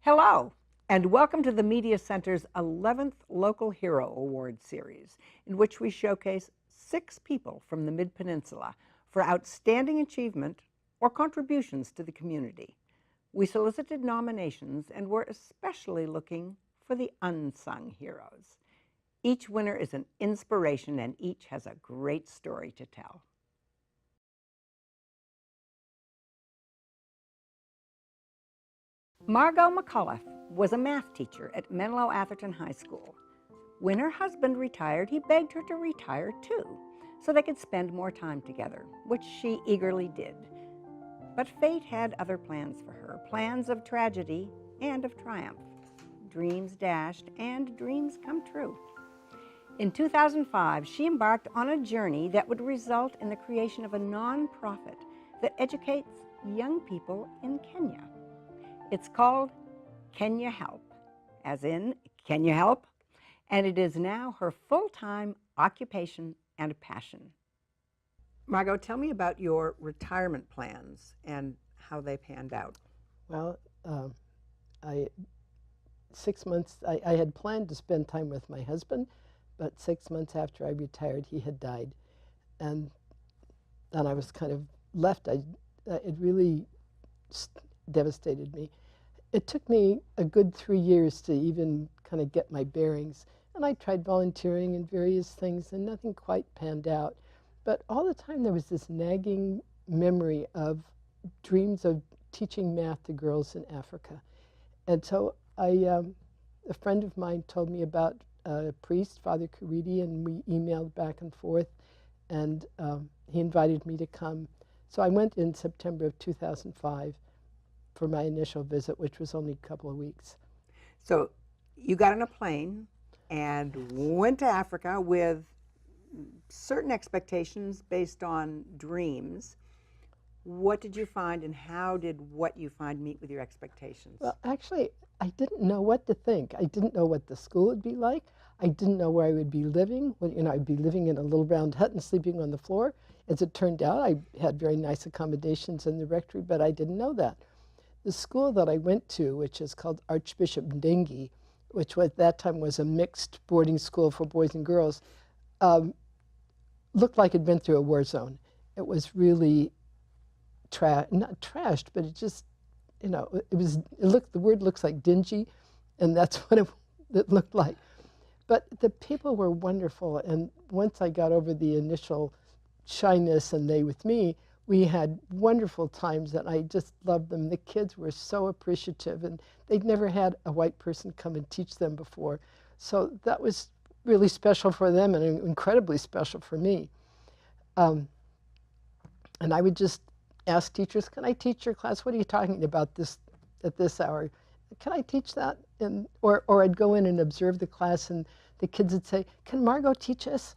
Hello, and welcome to the Media Center's 11th Local Hero Award Series, in which we showcase 6 people from the Mid-Peninsula for outstanding achievement or contributions to the community. We solicited nominations and were especially looking for the unsung heroes. Each winner is an inspiration and each has a great story to tell. Margo McAuliffe was a math teacher at Menlo Atherton High School. When her husband retired, he begged her to retire too, so they could spend more time together, which she eagerly did. But fate had other plans for her, plans of tragedy and of triumph, dreams dashed and dreams come true. In 2005, she embarked on a journey that would result in the creation of a nonprofit that educates young people in Kenya. It's called Can You Help, as in, can you help? And it is now her full-time occupation and passion. Margo, tell me about your retirement plans and how they panned out. Well, 6 months, I had planned to spend time with my husband, but 6 months after I retired, he had died. And then I was kind of left. It really devastated me. It took me a good 3 years to even kind of get my bearings. And I tried volunteering in various things and nothing quite panned out. But all the time there was this nagging memory of dreams of teaching math to girls in Africa. And so a friend of mine told me about a priest, Father Caridi, and we emailed back and forth. And he invited me to come. So I went in September of 2005. For my initial visit, which was only a couple of weeks. So you got on a plane and went to Africa with certain expectations based on dreams. What did you find and how did what you find meet with your expectations? Well, actually, I didn't know what to think. I didn't know what the school would be like. I didn't know where I would be living. Well, I'd be living in a little round hut and sleeping on the floor. As it turned out, I had very nice accommodations in the rectory, but I didn't know that. The school that I went to, which is called Archbishop Ndingi, which at that time was a mixed boarding school for boys and girls, looked like it'd been through a war zone. It was really not trashed, but it just, the word looks like dingy, and that's what it looked like. But the people were wonderful, and once I got over the initial shyness and they with me, we had wonderful times, and I just loved them. The kids were so appreciative, and they'd never had a white person come and teach them before. So that was really special for them and incredibly special for me. And I would just ask teachers, can I teach your class? What are you talking about at this hour? Can I teach that? Or I'd go in and observe the class, and the kids would say, can Margo teach us?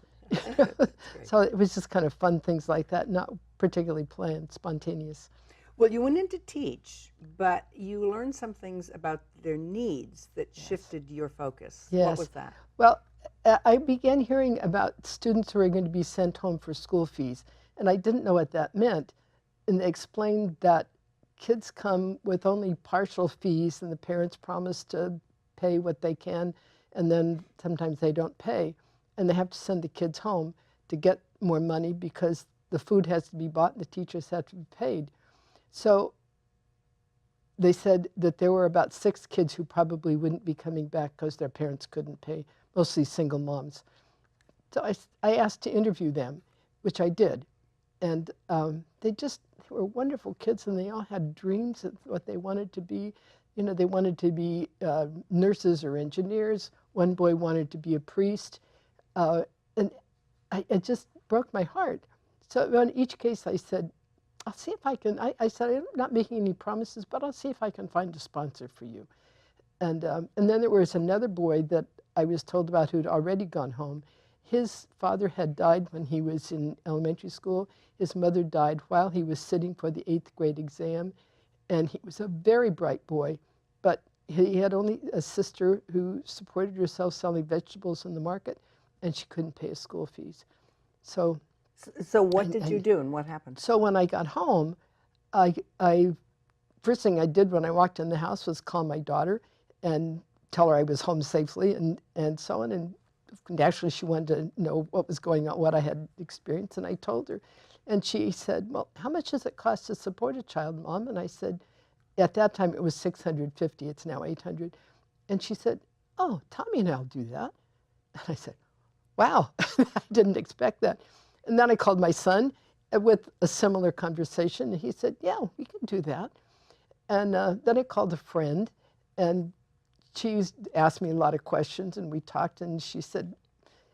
So it was just kind of fun things like that, not particularly planned, spontaneous. Well, you went in to teach, but you learned some things about their needs that shifted your focus. Yes. What was that? Well, I began hearing about students who are going to be sent home for school fees, and I didn't know what that meant. And they explained that kids come with only partial fees, and the parents promise to pay what they can, and then sometimes they don't pay. And they have to send the kids home to get more money because the food has to be bought and the teachers have to be paid. So they said that there were about 6 kids who probably wouldn't be coming back because their parents couldn't pay, mostly single moms. So I asked to interview them, which I did. And they were wonderful kids, and they all had dreams of what they wanted to be. They wanted to be nurses or engineers. One boy wanted to be a priest. And it just broke my heart. So on each case I said, I'll see if I can, I said, I'm not making any promises, but I'll see if I can find a sponsor for you. And then there was another boy that I was told about who'd already gone home. His father had died when he was in elementary school. His mother died while he was sitting for the 8th grade exam. And he was a very bright boy, but he had only a sister who supported herself selling vegetables in the market, and she couldn't pay his school fees. So what did you do and what happened? So when I got home, I first thing I did when I walked in the house was call my daughter and tell her I was home safely and so on. And naturally, she wanted to know what was going on, what I had experienced, and I told her. And she said, well, how much does it cost to support a child, Mom? And I said, at that time, it was $650. It's now $800. And she said, oh, Tommy and I'll do that. And I said, wow, I didn't expect that. And then I called my son with a similar conversation. And he said, yeah, we can do that. And then I called a friend, and she asked me a lot of questions, and we talked, and she said,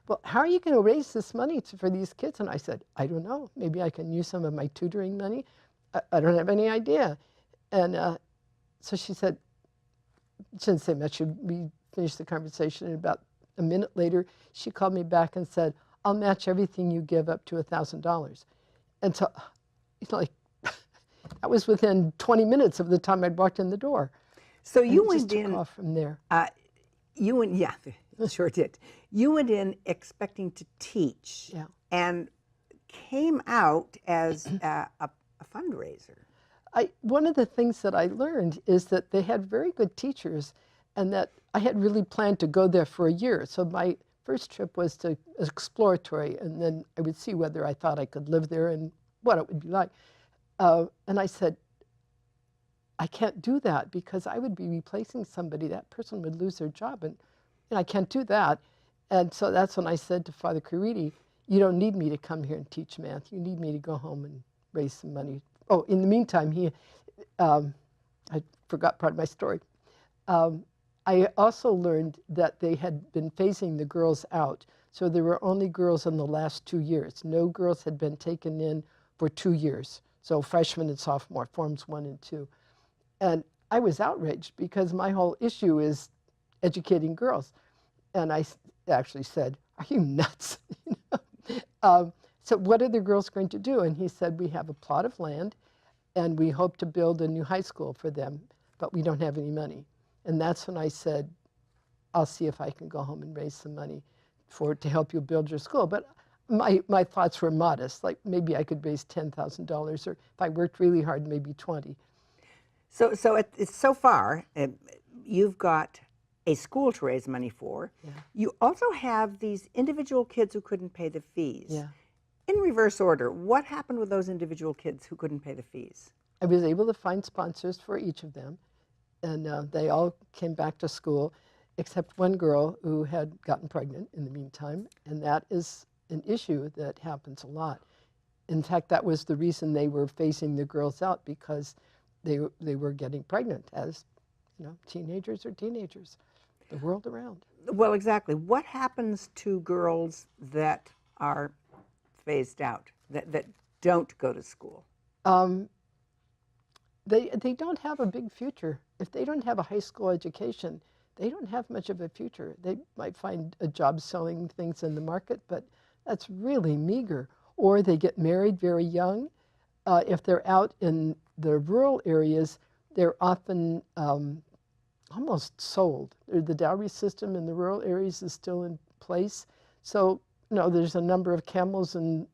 well, how are you going to raise this money for these kids? And I said, I don't know. Maybe I can use some of my tutoring money. I don't have any idea. And so she said, she didn't say much. We finished the conversation, and about a minute later, she called me back and said, I'll match everything you give up to $1,000. And so, like, that was within 20 minutes of the time I'd walked in the door. So And you it just went took in. off from there. You went, yeah, sure did. You went in expecting to teach, Yeah. and came out as a fundraiser. One of the things that I learned is that they had very good teachers, and that I had really planned to go there for a year. So my first trip was to exploratory, and then I would see whether I thought I could live there and what it would be like. And I said, I can't do that because I would be replacing somebody. That person would lose their job, and I can't do that. And so that's when I said to Father Caridi, you don't need me to come here and teach math. You need me to go home and raise some money. Oh, in the meantime, I forgot part of my story. I also learned that they had been phasing the girls out. So there were only girls in the last 2 years. No girls had been taken in for 2 years. So freshman and sophomore, forms 1 and 2. And I was outraged because my whole issue is educating girls. And I actually said, are you nuts? So what are the girls going to do? And he said, we have a plot of land, and we hope to build a new high school for them, but we don't have any money. And that's when I said, I'll see if I can go home and raise some money to help you build your school. But my thoughts were modest, like maybe I could raise $10,000, or if I worked really hard, maybe 20. So so far, you've got a school to raise money for. Yeah. You also have these individual kids who couldn't pay the fees. Yeah. In reverse order, what happened with those individual kids who couldn't pay the fees? I was able to find sponsors for each of them, and they all came back to school, except one girl who had gotten pregnant in the meantime, and that is an issue that happens a lot. In fact, that was the reason they were phasing the girls out, because they were getting pregnant, as teenagers are teenagers, the world around. Well, exactly. What happens to girls that are phased out, that don't go to school? They don't have a big future. If they don't have a high school education, they don't have much of a future. They might find a job selling things in the market, but that's really meager. Or they get married very young. If they're out in the rural areas, they're often almost sold. The dowry system in the rural areas is still in place. So, there's a number of camels and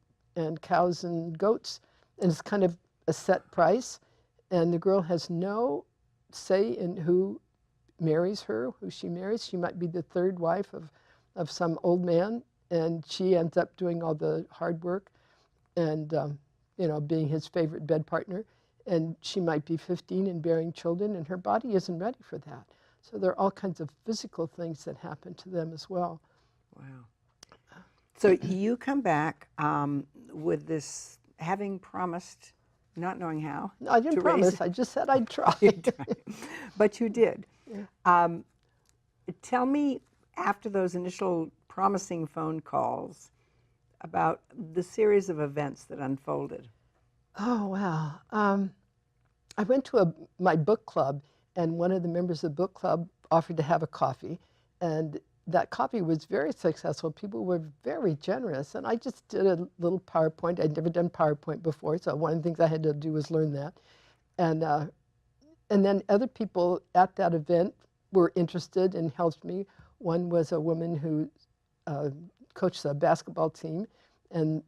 cows and goats, and it's kind of a set price. And the girl has no say in who marries her, who she marries. She might be the third wife of some old man, and she ends up doing all the hard work and, being his favorite bed partner. And she might be 15 and bearing children, and her body isn't ready for that. So there are all kinds of physical things that happen to them as well. Wow. So you come back with this, having promised, not knowing how. I didn't promise. I just said I'd try. But you did. Yeah. Tell me, after those initial promising phone calls, about the series of events that unfolded. Oh, wow. I went to my book club, and one of the members of the book club offered to have a coffee, and that coffee was very successful. People were very generous, and I just did a little PowerPoint. I'd never done PowerPoint before, so one of the things I had to do was learn that. And then other people at that event were interested and helped me. One was a woman who coached a basketball team, and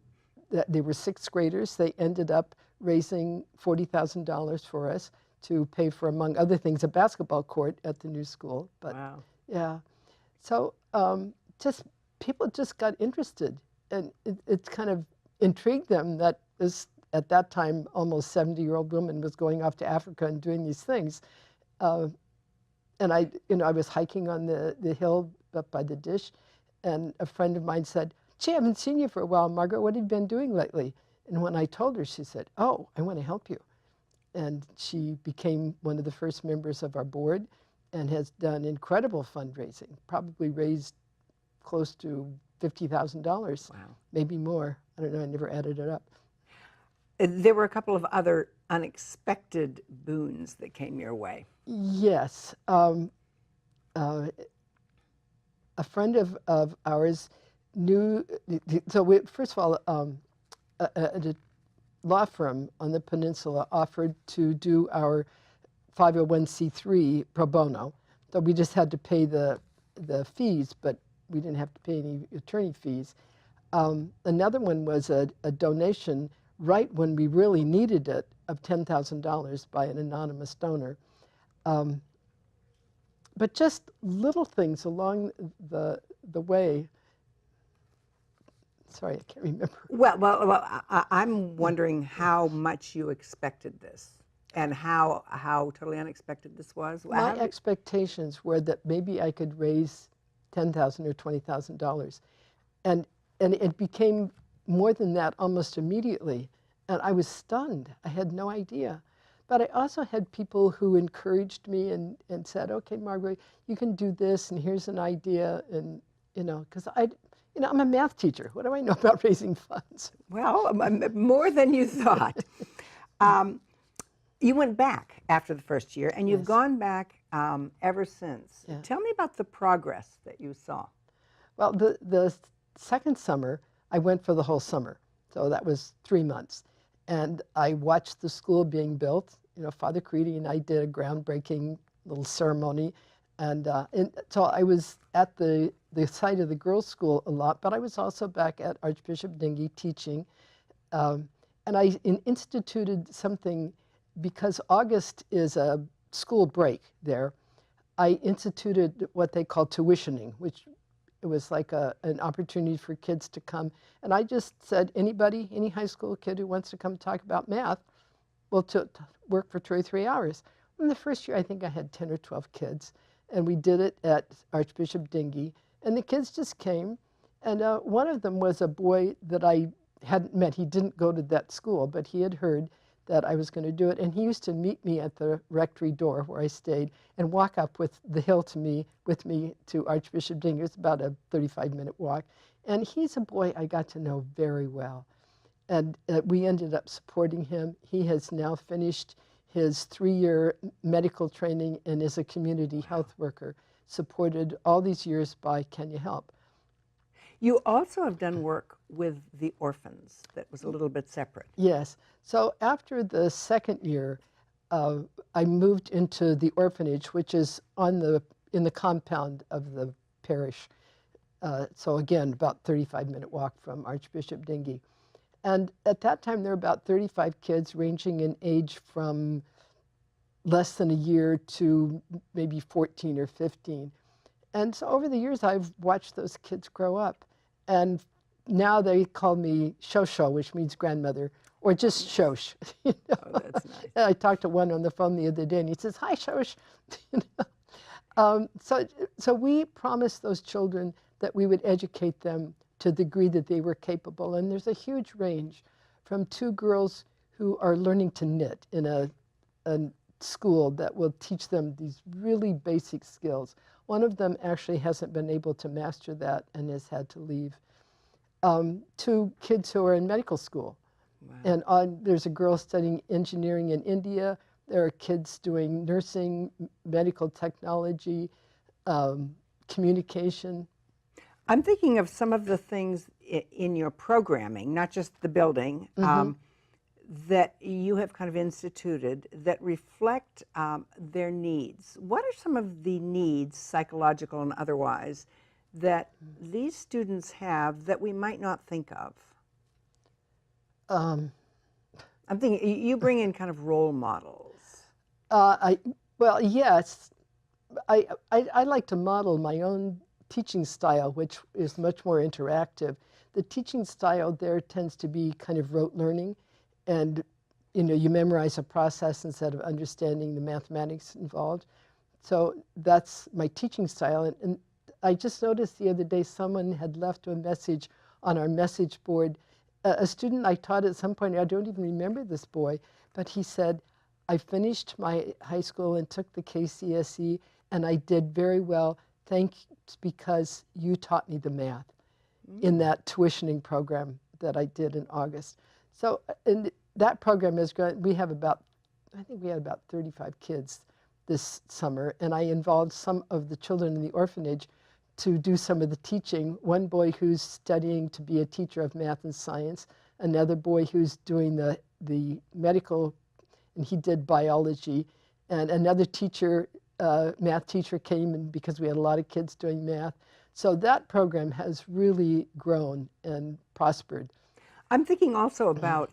they were 6th graders. They ended up raising $40,000 for us to pay for, among other things, a basketball court at the new school. But Wow. yeah, so just people just got interested, and it kind of intrigued them that this, at that time, almost 70-year-old woman was going off to Africa and doing these things. And I was hiking on the hill up by the dish, and a friend of mine said, "Gee, I haven't seen you for a while, Margaret. What have you been doing lately?" And when I told her, she said, "Oh, I want to help you." And she became one of the first members of our board and has done incredible fundraising, probably raised close to $50,000, Wow. maybe more. I don't know, I never added it up. There were a couple of other unexpected boons that came your way. Yes. A friend of ours knew, so first of all, a law firm on the peninsula offered to do our 501c3 pro bono. So we just had to pay the fees, but we didn't have to pay any attorney fees. Another one was a donation right when we really needed it of $10,000 by an anonymous donor. But just little things along the way. Sorry, I can't remember. Well, I'm wondering how much you expected this, and how totally unexpected this was. My expectations were that maybe I could raise $10,000 or $20,000, and it became more than that almost immediately, and I was stunned. I had no idea. But I also had people who encouraged me and said, "Okay, Margaret, you can do this, and here's an idea," and because I'm a math teacher. What do I know about raising funds? Well, more than you thought. You went back after the first year, and you've Yes. gone back ever since. Yeah. Tell me about the progress that you saw. Well, the second summer, I went for the whole summer. So that was 3 months. And I watched the school being built. Father Creedy and I did a groundbreaking little ceremony. And so I was at the site of the girls' school a lot, but I was also back at Archbishop Dingy teaching. And I instituted something, because August is a school break there. I instituted what they call tuitioning, which it was like an opportunity for kids to come. And I just said, anybody, any high school kid who wants to come talk about math, will work for 2 or 3 hours. In the first year, I think I had 10 or 12 kids. And we did it at Archbishop Dingy. And the kids just came. And one of them was a boy that I hadn't met. He didn't go to that school, but he had heard that I was going to do it. And he used to meet me at the rectory door where I stayed and walk up the hill with me to Archbishop Dingy. It was about a 35-minute walk. And he's a boy I got to know very well. And we ended up supporting him. He has now finished his 3-year medical training and is a community health worker, supported all these years by Can You Help? You also have done work with the orphans that was a little bit separate. Yes. So after the second year, I moved into the orphanage, which is in the compound of the parish. So again, about 35-minute walk from Archbishop Dingy. And at that time, there were about 35 kids ranging in age from less than a year to maybe 14 or 15. And so over the years, I've watched those kids grow up. And now they call me Shosho, which means grandmother, or just Shosh. Oh, that's nice. I talked to one on the phone the other day, and he says, "Hi, Shosh." So we promised those children that we would educate them to the degree that they were capable. And there's a huge range from 2 girls who are learning to knit in a school that will teach them these really basic skills. One of them actually hasn't been able to master that and has had to leave. 2 kids who are in medical school. Wow. And there's a girl studying engineering in India. There are kids doing nursing, medical technology, communication. I'm thinking of some of the things in your programming, not just the building, that you have kind of instituted that reflect their needs. What are some of the needs, psychological and otherwise, that these students have that we might not think of? I'm thinking you bring in kind of role models. I well, yes, I like to model my own teaching style, which is much more interactive. The teaching style there tends to be kind of rote learning, and you memorize a process instead of understanding the mathematics involved. So that's my teaching style. And I just noticed the other day someone had left a message on our message board. A student I taught at some point, I don't even remember this boy, but he said, I finished my high school and took the KCSE, and I did very well. Thanks because you taught me the math in that tuitioning program that I did in August. So, and that program is going, we have about, I think we had about 35 kids this summer, and I involved some of the children in the orphanage to do some of the teaching. One boy who's studying to be a teacher of math and science, another boy who's doing the medical, and he did biology, and another teacher, math teacher came in because we had a lot of kids doing math. So that program has really grown and prospered. I'm thinking also about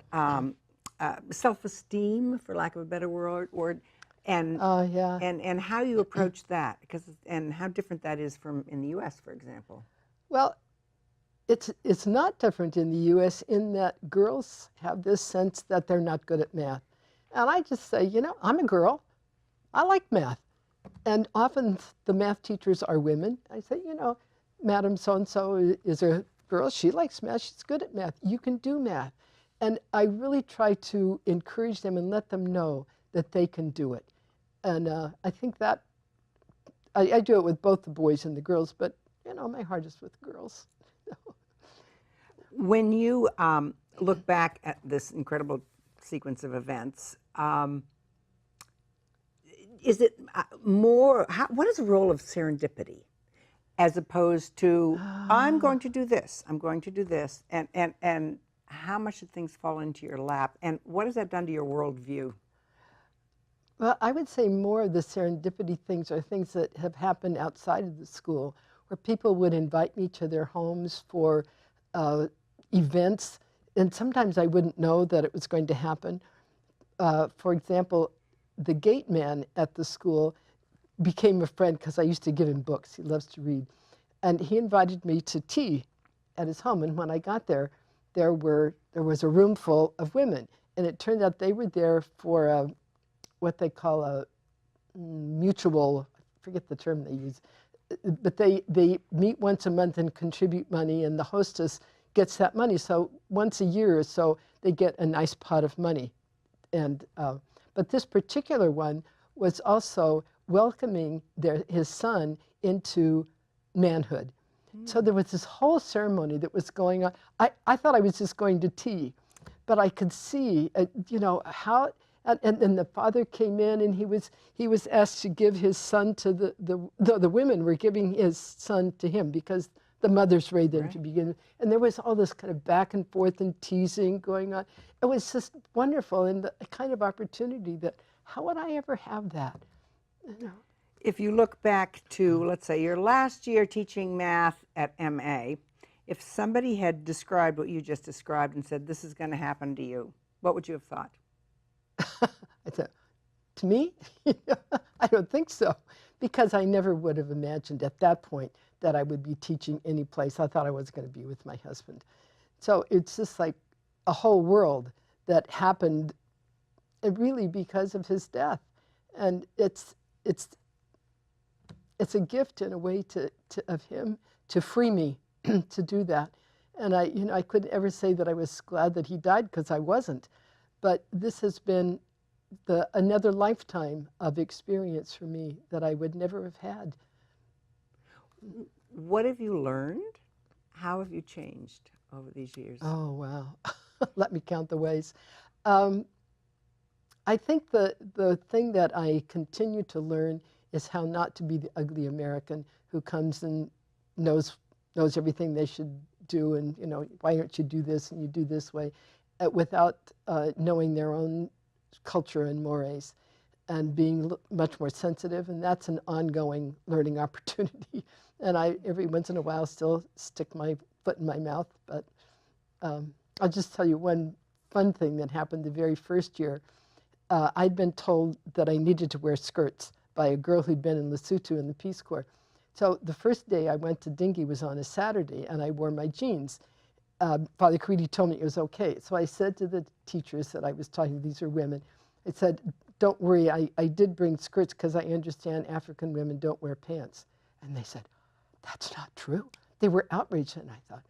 self-esteem, for lack of a better word, and Yeah. and how you approach that, and how different that is from in the U.S., for example. Well, it's not different in the U.S. in that girls have this sense that they're not good at math. And I just say, I'm a girl. I like math. And often the math teachers are women. I say, Madam so-and-so is a girl. She likes math. She's good at math. You can do math. And I really try to encourage them and let them know that they can do it. And I think that I do it with both the boys and the girls, but, my heart is with girls. When you look back at this incredible sequence of events, is it more, what is the role of serendipity as opposed to, I'm going to do this, I'm going to do this, and how much did things fall into your lap, and what has that done to your worldview? Well, I would say more of the serendipity things are things that have happened outside of the school, where people would invite me to their homes for events, and sometimes I wouldn't know that it was going to happen. For example, the gate man at the school became a friend because I used to give him books. He loves to read. And he invited me to tea at his home. And when I got there, there was a room full of women. And it turned out they were there for what they call a mutual, I forget the term they use, but they meet once a month and contribute money, and the hostess gets that money. So once a year or so, they get a nice pot of money. And but this particular one was also welcoming his son into manhood. So there was this whole ceremony that was going on. I thought I was just going to tea, but I could see, how, and the father came in, and he was asked to give his son to the women were giving his son to him because the mothers raised him to begin with. And there was all this kind of back and forth and teasing going on. It was just wonderful, and the kind of opportunity that, how would I ever have that? If you look back to, let's say, your last year teaching math at MA, if somebody had described what you just described and said, this is going to happen to you, what would you have thought? I thought, to me? I don't think so, because I never would have imagined at that point that I would be teaching any place. I thought I was going to be with my husband. So it's just like a whole world that happened really because of his death. And it's a gift in a way of him to free me to do that. And I couldn't ever say that I was glad that he died, because I wasn't. But this has been another lifetime of experience for me that I would never have had. What have you learned? How have you changed over these years? Oh, wow. Let me count the ways. I think the thing that I continue to learn is how not to be the ugly American who comes and knows everything they should do, and why don't you do this and you do this way, without knowing their own culture and mores, and being much more sensitive. And that's an ongoing learning opportunity. And I every once in a while still stick my foot in my mouth. But I'll just tell you one fun thing that happened the very first year. I'd been told that I needed to wear skirts by a girl who'd been in Lesotho in the Peace Corps. So the first day I went to Dingy was on a Saturday, and I wore my jeans. Father Caridi told me it was okay. So I said to the teachers that I was talking to, these are women, I said, don't worry, I did bring skirts because I understand African women don't wear pants. And they said, that's not true. They were outraged, and I thought,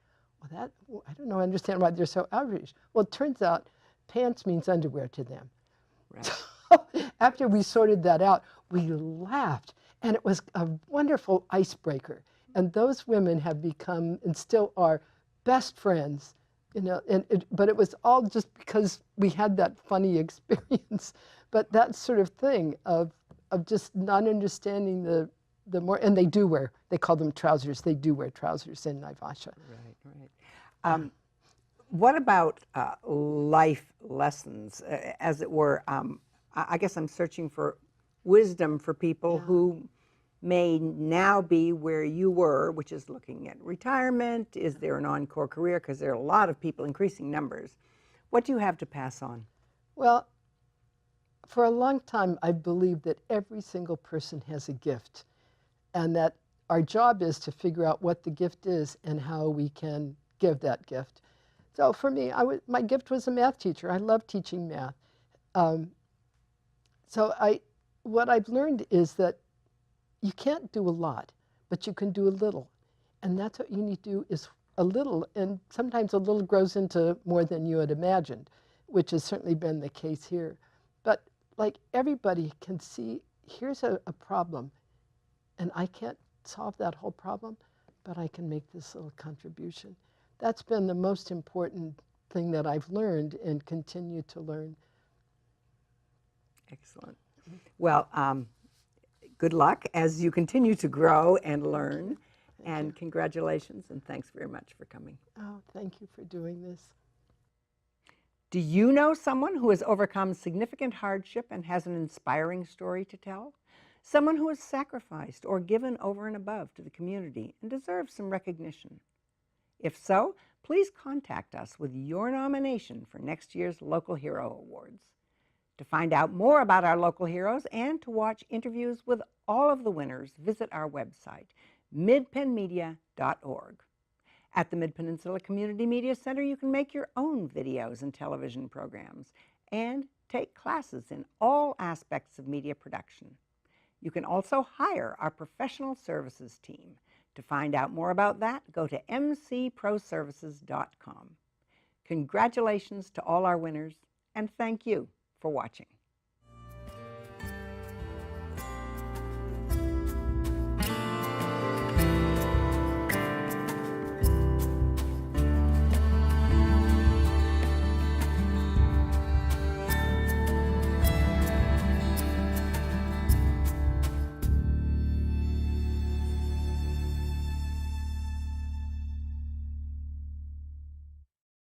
well, I don't know, I understand why they're so outraged. Well, it turns out pants means underwear to them. Right. So after we sorted that out, we laughed, and it was a wonderful icebreaker. And those women have become, and still are, best friends, you know. But it was all just because we had that funny experience. But that sort of thing of just not understanding the more, and they call them trousers. They do wear trousers in Naivasha. Right, right. What about life lessons, as it were? I guess I'm searching for wisdom for people who may now be where you were, which is looking at retirement. Is there an encore career? Because there are a lot of people, increasing numbers. What do you have to pass on? Well, for a long time, I believed that every single person has a gift, and that our job is to figure out what the gift is and how we can give that gift. So for me, my gift was a math teacher. I love teaching math. What I've learned is that you can't do a lot, but you can do a little. And that's what you need to do, is a little. And sometimes a little grows into more than you had imagined, which has certainly been the case here. But like, everybody can see, here's a problem, and I can't solve that whole problem, but I can make this little contribution. That's been the most important thing that I've learned and continue to learn. Excellent. Well, good luck as you continue to grow and learn. And congratulations, and thanks very much for coming. Oh, thank you for doing this. Do you know someone who has overcome significant hardship and has an inspiring story to tell? Someone who has sacrificed or given over and above to the community and deserves some recognition? If so, please contact us with your nomination for next year's Local Hero Awards. To find out more about our local heroes and to watch interviews with all of the winners, visit our website, midpennmedia.org. At the Mid-Peninsula Community Media Center, you can make your own videos and television programs and take classes in all aspects of media production. You can also hire our professional services team. To find out more about that, go to mcproservices.com. Congratulations to all our winners, and thank you for watching.